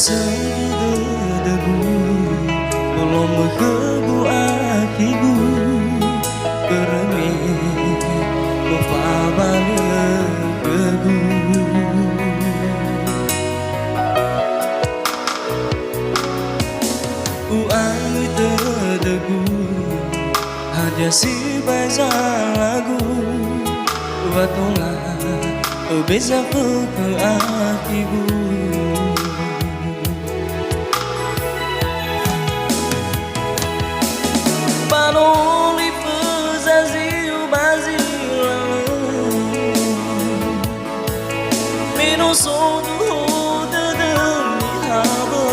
Sedebu belum berkebu akibu kereme mufabale kebu uang terdegu hanya si baca lagu watola beza ke akibu Panoli pezaziu bazila Mino sodu dedemi haba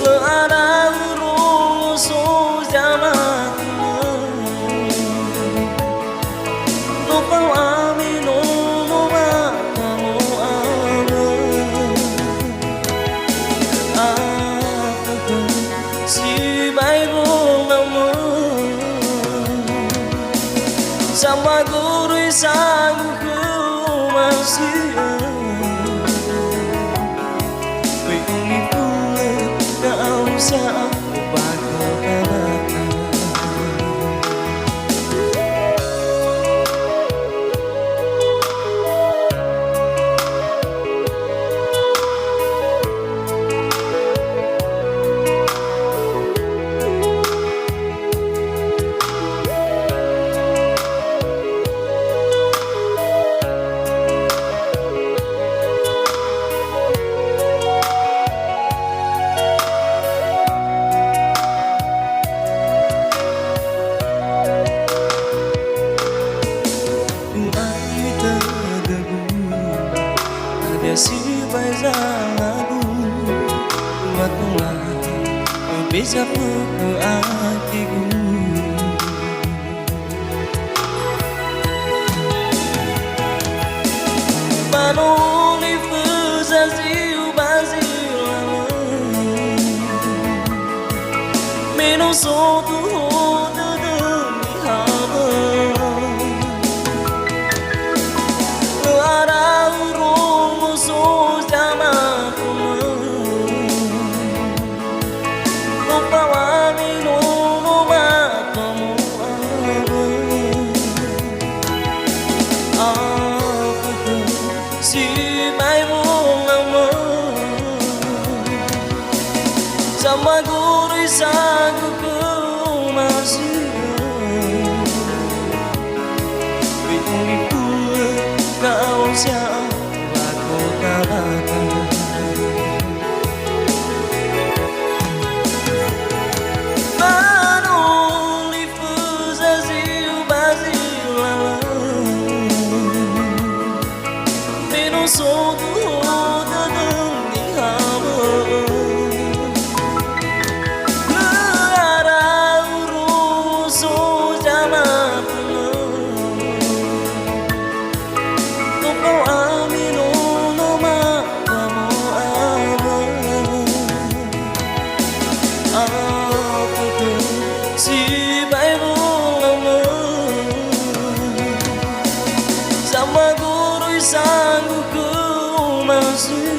Le ada uro so jamak No pau amino no makamu si bairo namo sama guru sangu ku masih begini pula kau usah bakal si baca lagu watola bisa ke hatiku Panoli pezaziu bazila Mino sotu dedemi haba si bairo namo sama guru sangu ku masih begini pula kau siapa aku katakan Panoli pezaziu bazila sodu dedemi haba Le ada uro so jamak No kau amino no makamu Aku si bairo namo sama guru sangu ku masih